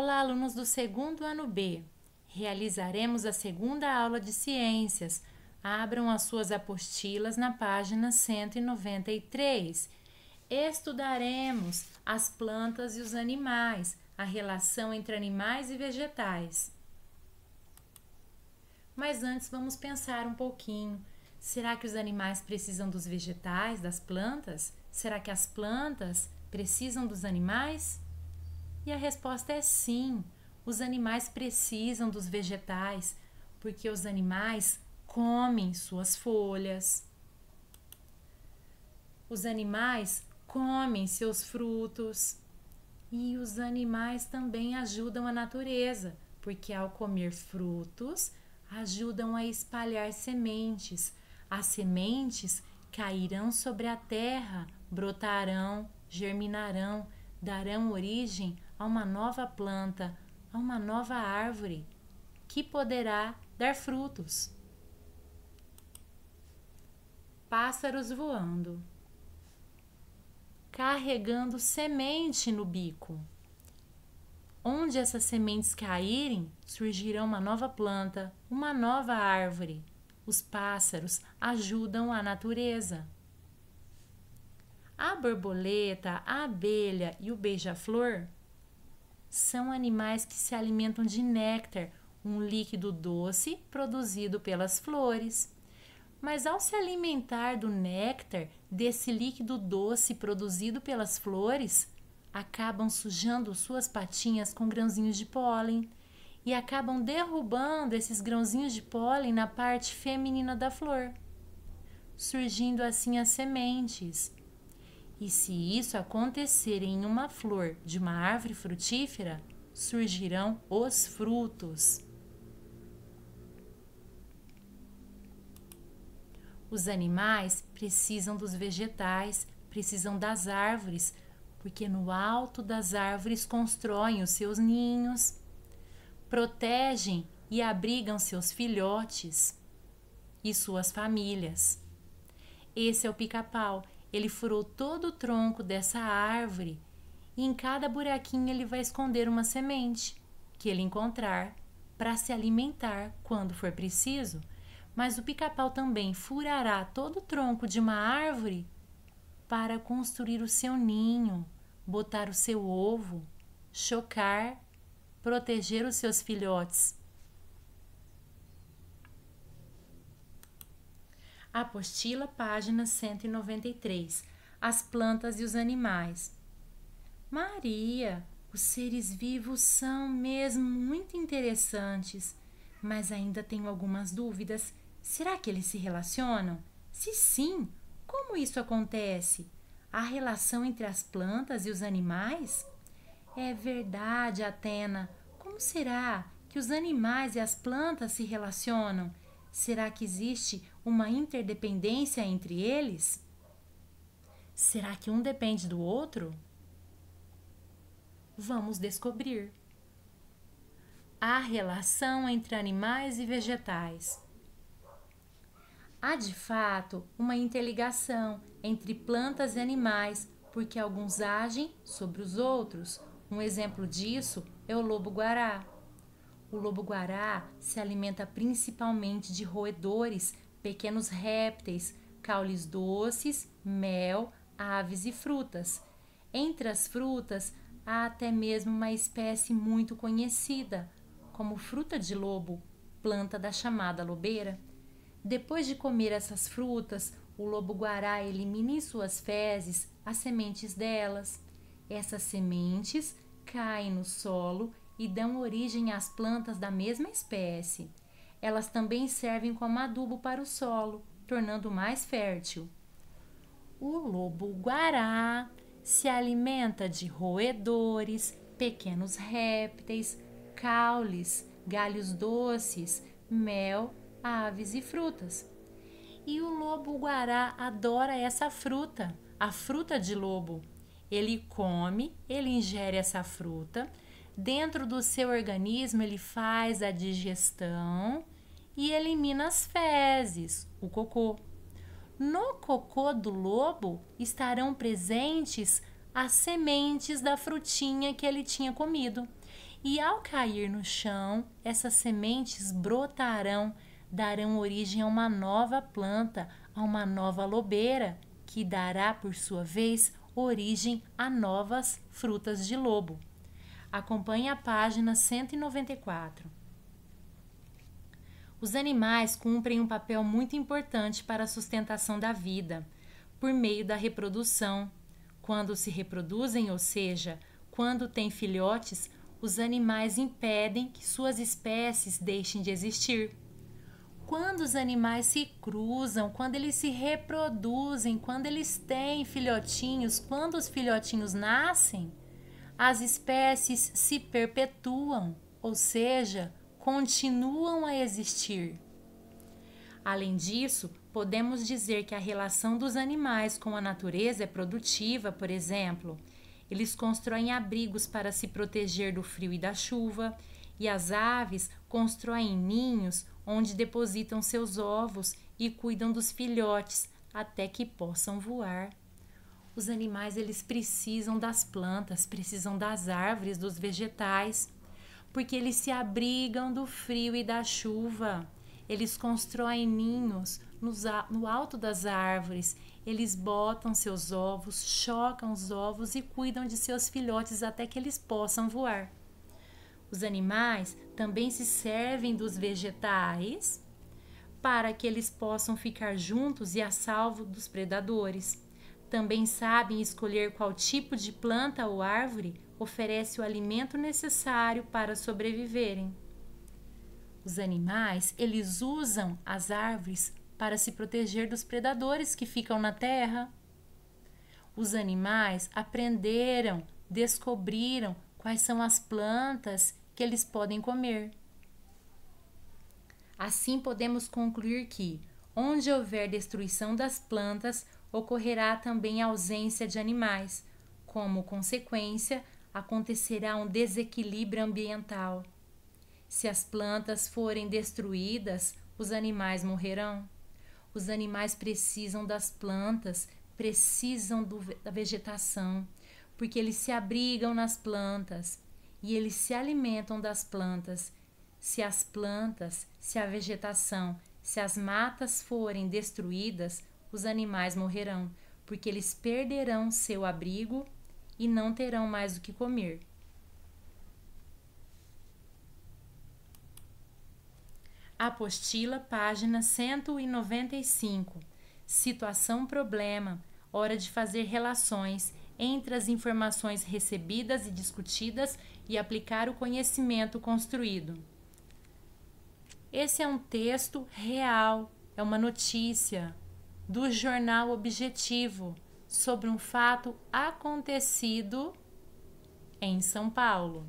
Olá, alunos do segundo ano B. Realizaremos a segunda aula de ciências. Abram as suas apostilas na página 193. Estudaremos as plantas e os animais, a relação entre animais e vegetais. Mas antes vamos pensar um pouquinho. Será que os animais precisam dos vegetais, das plantas? Será que as plantas precisam dos animais? E a resposta é sim. Os animais precisam dos vegetais, porque os animais comem suas folhas. Os animais comem seus frutos. E os animais também ajudam a natureza, porque ao comer frutos, ajudam a espalhar sementes. As sementes cairão sobre a terra, brotarão, germinarão, darão origem a uma nova planta, a uma nova árvore, que poderá dar frutos. Pássaros voando, carregando semente no bico. Onde essas sementes caírem, surgirá uma nova planta, uma nova árvore. Os pássaros ajudam a natureza. A borboleta, a abelha e o beija-flor são animais que se alimentam de néctar, um líquido doce produzido pelas flores. Mas ao se alimentar do néctar, desse líquido doce produzido pelas flores, acabam sujando suas patinhas com grãozinhos de pólen e acabam derrubando esses grãozinhos de pólen na parte feminina da flor, surgindo assim as sementes. E se isso acontecer em uma flor de uma árvore frutífera, surgirão os frutos. Os animais precisam dos vegetais, precisam das árvores, porque no alto das árvores constroem os seus ninhos, protegem e abrigam seus filhotes e suas famílias. Esse é o pica-pau. Ele furou todo o tronco dessa árvore e em cada buraquinho ele vai esconder uma semente que ele encontrar para se alimentar quando for preciso. Mas o pica-pau também furará todo o tronco de uma árvore para construir o seu ninho, botar o seu ovo, chocar, proteger os seus filhotes. Apostila, página 193. As plantas e os animais. Maria, os seres vivos são mesmo muito interessantes, mas ainda tenho algumas dúvidas. Será que eles se relacionam? Se sim, como isso acontece? Há relação entre as plantas e os animais? É verdade, Atena. Como será que os animais e as plantas se relacionam? Será que existe uma interdependência entre eles? Será que um depende do outro? Vamos descobrir. Há relação entre animais e vegetais. Há de fato uma interligação entre plantas e animais, porque alguns agem sobre os outros. Um exemplo disso é o lobo-guará. O lobo-guará se alimenta principalmente de roedores, pequenos répteis, caules doces, mel, aves e frutas. Entre as frutas, há até mesmo uma espécie muito conhecida, como fruta de lobo, planta da chamada lobeira. Depois de comer essas frutas, o lobo-guará elimina em suas fezes as sementes delas. Essas sementes caem no solo e dão origem às plantas da mesma espécie. Elas também servem como adubo para o solo, tornando-o mais fértil. O lobo-guará se alimenta de roedores, pequenos répteis, caules, galhos doces, mel, aves e frutas. E o lobo-guará adora essa fruta, a fruta de lobo. Ele come, ele ingere essa fruta. Dentro do seu organismo, ele faz a digestão e elimina as fezes, o cocô. No cocô do lobo estarão presentes as sementes da frutinha que ele tinha comido. E ao cair no chão, essas sementes brotarão, darão origem a uma nova planta, a uma nova lobeira, que dará, por sua vez, origem a novas frutas de lobo. Acompanhe a página 194. Os animais cumprem um papel muito importante para a sustentação da vida, por meio da reprodução. Quando se reproduzem, ou seja, quando têm filhotes, os animais impedem que suas espécies deixem de existir. Quando os animais se cruzam, quando eles se reproduzem, quando eles têm filhotinhos, quando os filhotinhos nascem, as espécies se perpetuam, ou seja, continuam a existir. Além disso, podemos dizer que a relação dos animais com a natureza é produtiva, por exemplo. Eles constroem abrigos para se proteger do frio e da chuva, e as aves constroem ninhos onde depositam seus ovos e cuidam dos filhotes até que possam voar. Os animais, eles precisam das plantas, precisam das árvores, dos vegetais, porque eles se abrigam do frio e da chuva. Eles constroem ninhos no alto das árvores, eles botam seus ovos, chocam os ovos e cuidam de seus filhotes até que eles possam voar. Os animais também se servem dos vegetais para que eles possam ficar juntos e a salvo dos predadores. Também sabem escolher qual tipo de planta ou árvore oferece o alimento necessário para sobreviverem. Os animais, eles usam as árvores para se proteger dos predadores que ficam na terra. Os animais aprenderam, descobriram quais são as plantas que eles podem comer. Assim, podemos concluir que, onde houver destruição das plantas, ocorrerá também a ausência de animais. Como consequência, acontecerá um desequilíbrio ambiental. Se as plantas forem destruídas, os animais morrerão. Os animais precisam das plantas, precisam da vegetação, porque eles se abrigam nas plantas e eles se alimentam das plantas. Se as plantas, se a vegetação, se as matas forem destruídas, os animais morrerão, porque eles perderão seu abrigo e não terão mais o que comer. Apostila, página 195. Situação-problema. Hora de fazer relações entre as informações recebidas e discutidas e aplicar o conhecimento construído. Esse é um texto real, é uma notícia do jornal Objetivo sobre um fato acontecido em São Paulo.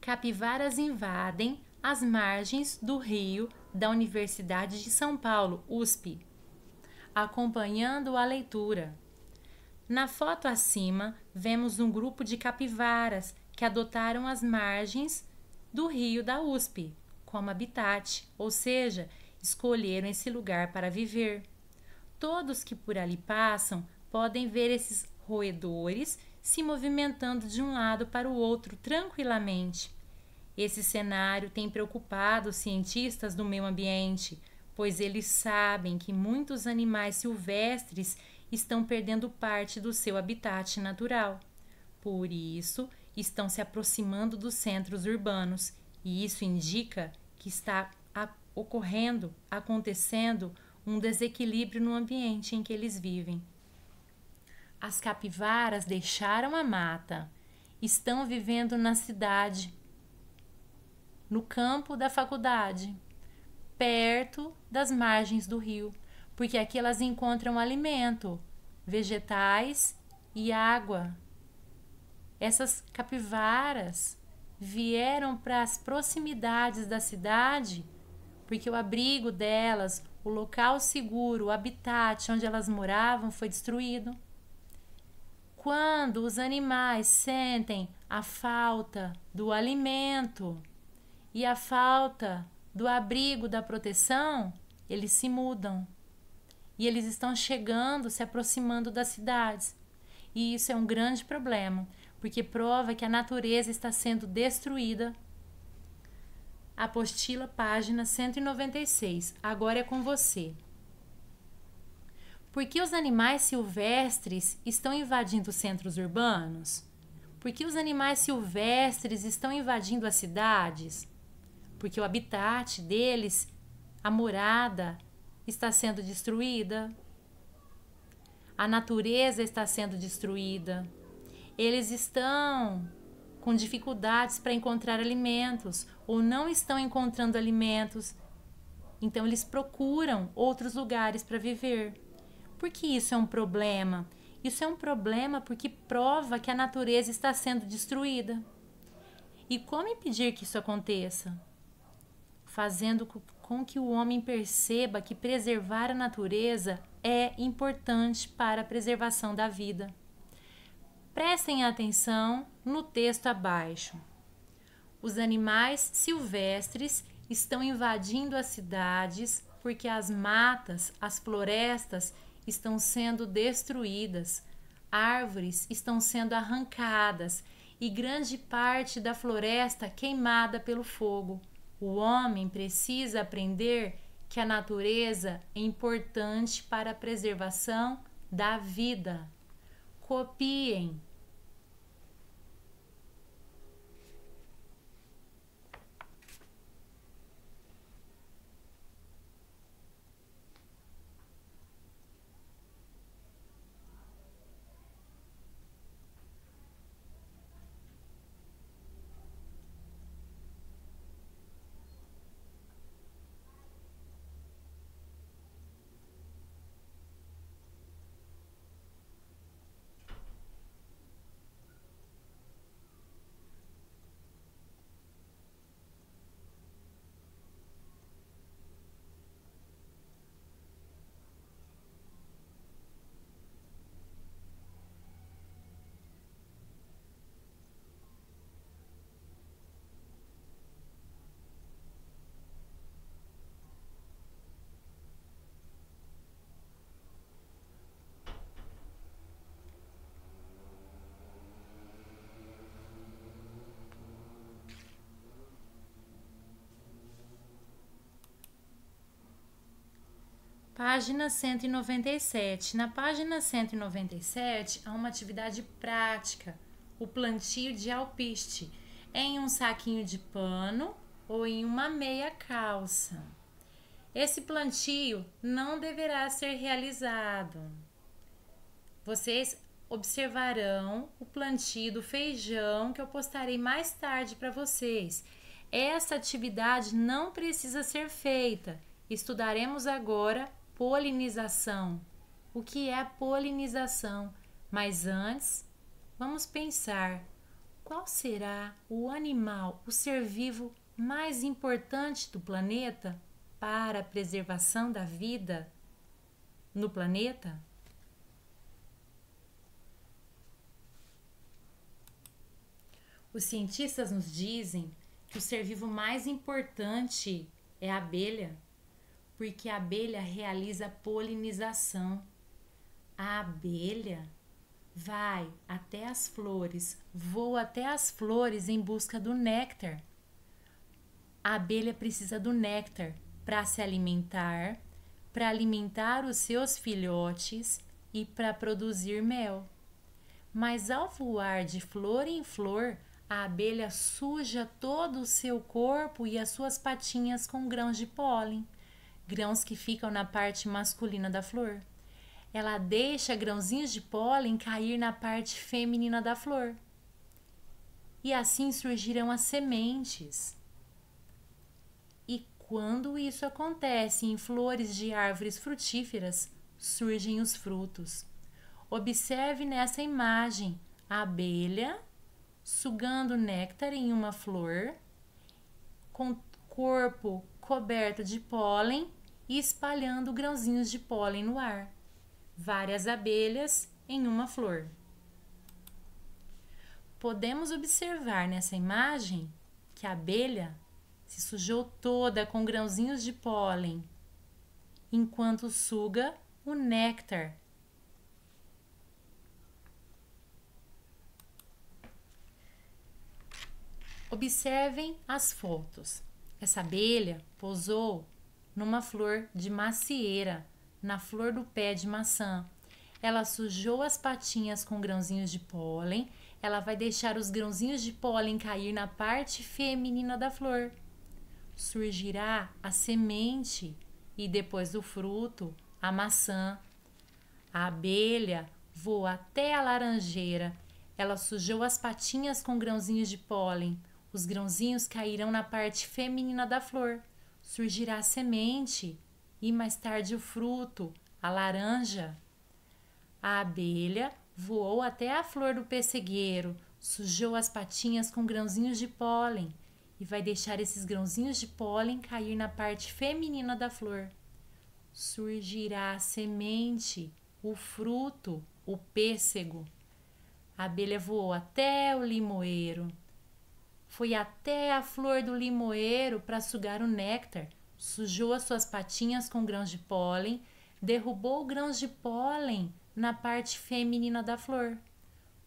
Capivaras invadem as margens do rio da Universidade de São Paulo, USP. Acompanhando a leitura. Na foto acima, vemos um grupo de capivaras que adotaram as margens do rio da USP como habitat, ou seja, escolheram esse lugar para viver. Todos que por ali passam podem ver esses roedores se movimentando de um lado para o outro tranquilamente. Esse cenário tem preocupado os cientistas do meio ambiente, pois eles sabem que muitos animais silvestres estão perdendo parte do seu habitat natural. Por isso, estão se aproximando dos centros urbanos, e isso indica que está acontecendo um desequilíbrio no ambiente em que eles vivem. As capivaras deixaram a mata, estão vivendo na cidade, no campo da faculdade, perto das margens do rio, porque aqui elas encontram alimento, vegetais e água. Essas capivaras vieram para as proximidades da cidade porque o abrigo delas, o local seguro, o habitat onde elas moravam foi destruído. Quando os animais sentem a falta do alimento e a falta do abrigo, da proteção, eles se mudam. E eles estão chegando, se aproximando das cidades. E isso é um grande problema, porque prova que a natureza está sendo destruída. Apostila, página 196. Agora é com você. Por que os animais silvestres estão invadindo os centros urbanos? Por que os animais silvestres estão invadindo as cidades? Porque o habitat deles, a morada, está sendo destruída. A natureza está sendo destruída. Eles estão com dificuldades para encontrar alimentos ou não estão encontrando alimentos. Então eles procuram outros lugares para viver. Por que isso é um problema? Isso é um problema porque prova que a natureza está sendo destruída. E como impedir que isso aconteça? Fazendo com que o homem perceba que preservar a natureza é importante para a preservação da vida. Prestem atenção no texto abaixo. Os animais silvestres estão invadindo as cidades porque as matas, as florestas estão sendo destruídas, árvores estão sendo arrancadas e grande parte da floresta queimada pelo fogo. O homem precisa aprender que a natureza é importante para a preservação da vida. Copiem. Página 197. Na página 197 há uma atividade prática, o plantio de alpiste, em um saquinho de pano ou em uma meia calça. Esse plantio não deverá ser realizado. Vocês observarão o plantio do feijão que eu postarei mais tarde para vocês. Essa atividade não precisa ser feita. Estudaremos agora polinização. O que é a polinização? Mas antes, vamos pensar: qual será o animal, o ser vivo mais importante do planeta para a preservação da vida no planeta? Os cientistas nos dizem que o ser vivo mais importante é a abelha, porque a abelha realiza polinização. A abelha vai até as flores, voa até as flores em busca do néctar. A abelha precisa do néctar para se alimentar, para alimentar os seus filhotes e para produzir mel. Mas ao voar de flor em flor, a abelha suja todo o seu corpo e as suas patinhas com grãos de pólen, grãos que ficam na parte masculina da flor. Ela deixa grãozinhos de pólen cair na parte feminina da flor. E assim surgirão as sementes. E quando isso acontece em flores de árvores frutíferas, surgem os frutos. Observe nessa imagem a abelha sugando néctar em uma flor, com o corpo coberto de pólen e espalhando grãozinhos de pólen no ar. Várias abelhas em uma flor. Podemos observar nessa imagem que a abelha se sujou toda com grãozinhos de pólen, enquanto suga o néctar. Observem as fotos. Essa abelha pousou numa flor de macieira, na flor do pé de maçã. Ela sujou as patinhas com grãozinhos de pólen. Ela vai deixar os grãozinhos de pólen cair na parte feminina da flor. Surgirá a semente e depois do fruto, a maçã. A abelha voa até a laranjeira. Ela sujou as patinhas com grãozinhos de pólen. Os grãozinhos cairão na parte feminina da flor. Surgirá a semente e mais tarde o fruto, a laranja. A abelha voou até a flor do pessegueiro, sujou as patinhas com grãozinhos de pólen e vai deixar esses grãozinhos de pólen cair na parte feminina da flor. Surgirá a semente, o fruto, o pêssego. A abelha voou até o limoeiro. Foi até a flor do limoeiro para sugar o néctar. Sujou as suas patinhas com grãos de pólen, derrubou grãos de pólen na parte feminina da flor.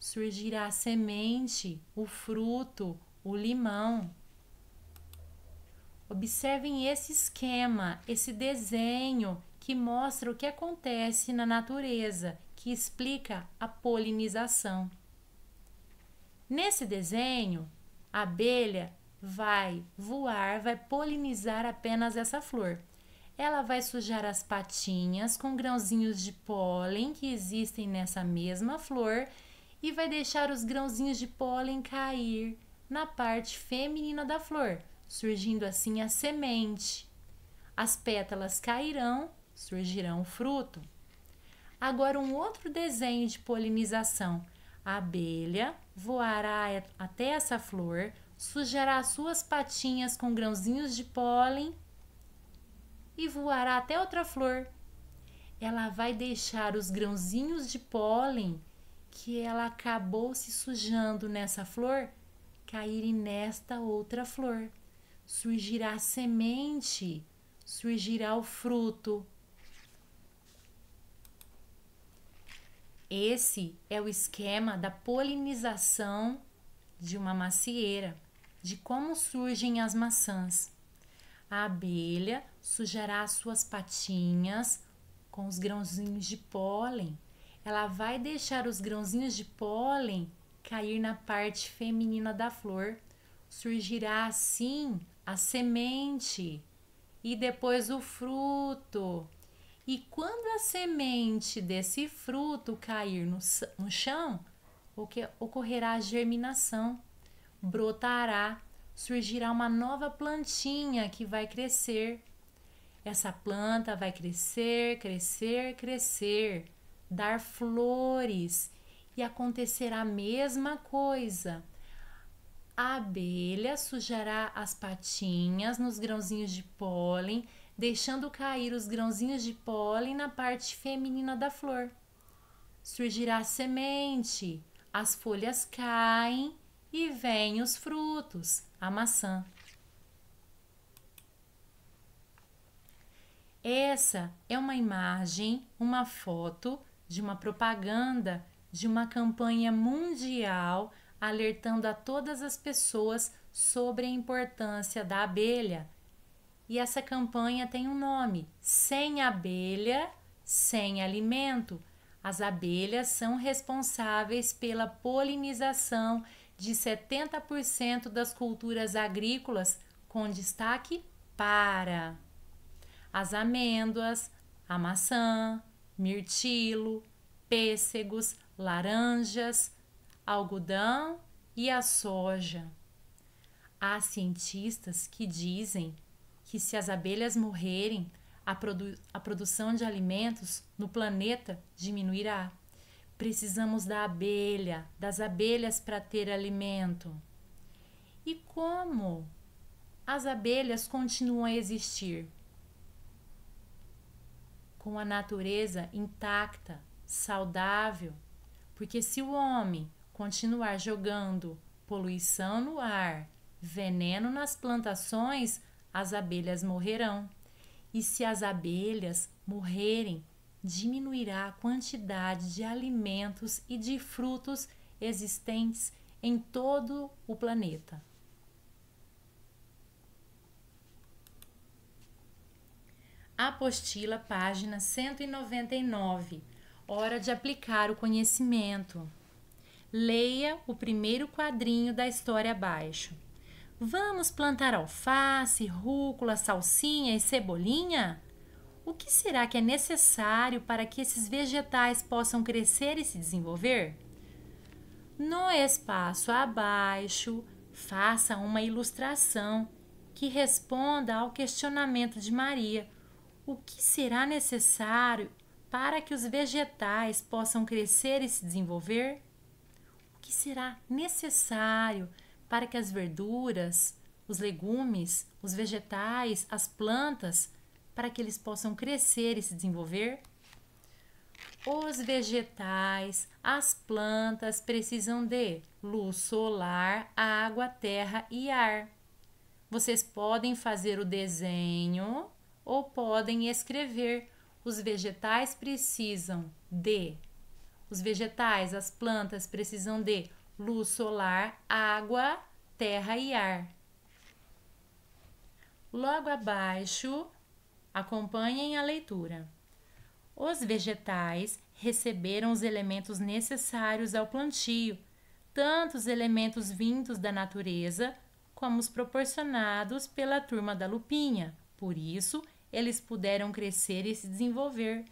Surgirá a semente, o fruto, o limão. Observem esse esquema, esse desenho que mostra o que acontece na natureza, que explica a polinização. Nesse desenho, a abelha vai voar, vai polinizar apenas essa flor. Ela vai sujar as patinhas com grãozinhos de pólen que existem nessa mesma flor e vai deixar os grãozinhos de pólen cair na parte feminina da flor, surgindo assim a semente. As pétalas cairão, surgirão o fruto. Agora um outro desenho de polinização. A abelha voará até essa flor, sujará as suas patinhas com grãozinhos de pólen e voará até outra flor. Ela vai deixar os grãozinhos de pólen que ela acabou se sujando nessa flor caírem nesta outra flor. Surgirá a semente, surgirá o fruto. Esse é o esquema da polinização de uma macieira, de como surgem as maçãs. A abelha sujará as suas patinhas com os grãozinhos de pólen. Ela vai deixar os grãozinhos de pólen cair na parte feminina da flor. Surgirá assim a semente e depois o fruto. E quando a semente desse fruto cair no chão, ocorrerá a germinação, brotará, surgirá uma nova plantinha que vai crescer. Essa planta vai crescer, crescer, crescer, dar flores e acontecerá a mesma coisa. A abelha sujará as patinhas nos grãozinhos de pólen, deixando cair os grãozinhos de pólen na parte feminina da flor. Surgirá a semente, as folhas caem e vêm os frutos, a maçã. Essa é uma imagem, uma foto de uma propaganda de uma campanha mundial alertando a todas as pessoas sobre a importância da abelha. E essa campanha tem um nome: Sem abelha, sem alimento. As abelhas são responsáveis pela polinização de 70% das culturas agrícolas, com destaque para as amêndoas, a maçã, mirtilo, pêssegos, laranjas, algodão e a soja. Há cientistas que dizem que se as abelhas morrerem, a produção de alimentos no planeta diminuirá. Precisamos da abelha, das abelhas para ter alimento. E como as abelhas continuam a existir? Com a natureza intacta, saudável. Porque se o homem continuar jogando poluição no ar, veneno nas plantações, as abelhas morrerão. E se as abelhas morrerem, diminuirá a quantidade de alimentos e de frutos existentes em todo o planeta. Apostila, página 199. Hora de aplicar o conhecimento. Leia o primeiro quadrinho da história abaixo. Vamos plantar alface, rúcula, salsinha e cebolinha? O que será que é necessário para que esses vegetais possam crescer e se desenvolver? No espaço abaixo, faça uma ilustração que responda ao questionamento de Maria. O que será necessário para que os vegetais possam crescer e se desenvolver? O que será necessário para que as verduras, os legumes, os vegetais, as plantas, para que eles possam crescer e se desenvolver? Os vegetais, as plantas precisam de luz solar, água, terra e ar. Vocês podem fazer o desenho ou podem escrever. Os vegetais precisam de. Os vegetais, as plantas precisam de luz solar, água, terra e ar. Logo abaixo, acompanhem a leitura. Os vegetais receberam os elementos necessários ao plantio, tanto os elementos vindos da natureza como os proporcionados pela turma da Lupinha. Por isso, eles puderam crescer e se desenvolver.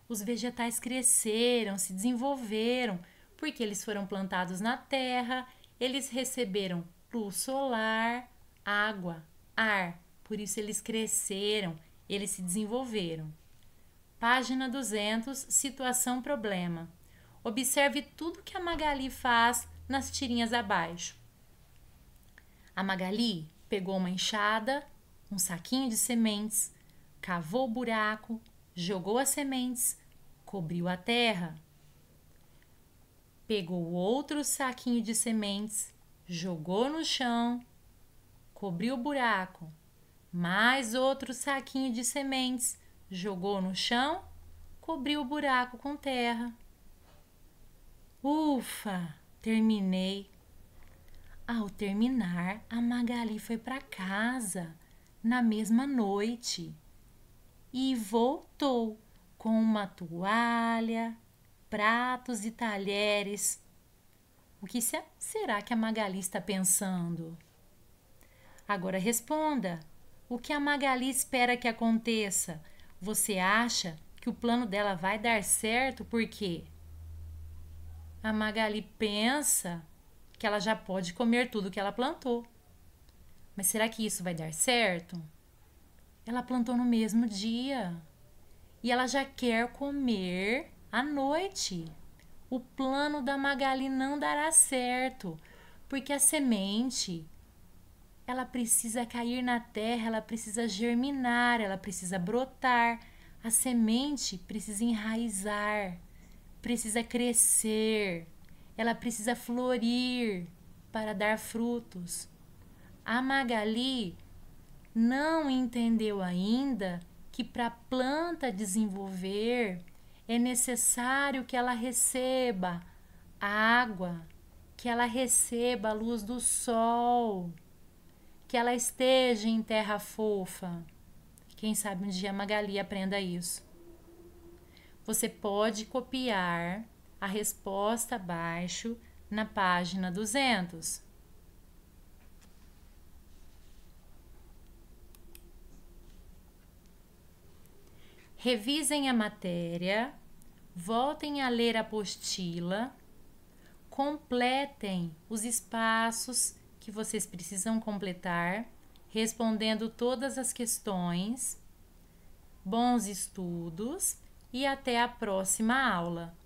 Os vegetais cresceram, se desenvolveram, porque eles foram plantados na terra, eles receberam luz solar, água, ar. Por isso, eles cresceram, eles se desenvolveram. Página 200, situação problema. Observe tudo que a Magali faz nas tirinhas abaixo. A Magali pegou uma enxada, um saquinho de sementes, cavou o buraco, jogou as sementes, cobriu a terra. Pegou outro saquinho de sementes, jogou no chão, cobriu o buraco. Mais outro saquinho de sementes, jogou no chão, cobriu o buraco com terra. Ufa, terminei. Ao terminar, a Magali foi para casa na mesma noite e voltou com uma toalha, pratos e talheres. O que será que a Magali está pensando? Agora responda. O que a Magali espera que aconteça? Você acha que o plano dela vai dar certo? Por quê? A Magali pensa que ela já pode comer tudo que ela plantou. Mas será que isso vai dar certo? Ela plantou no mesmo dia e ela já quer comer à noite. O plano da Magali não dará certo, porque a semente, ela precisa cair na terra, ela precisa germinar, ela precisa brotar. A semente precisa enraizar, precisa crescer, ela precisa florir para dar frutos. A Magali não entendeu ainda que para a planta desenvolver é necessário que ela receba água, que ela receba a luz do sol, que ela esteja em terra fofa. Quem sabe um dia a Magali aprenda isso. Você pode copiar a resposta abaixo na página 200. Revisem a matéria, voltem a ler a apostila, completem os espaços que vocês precisam completar, respondendo todas as questões. Bons estudos e até a próxima aula!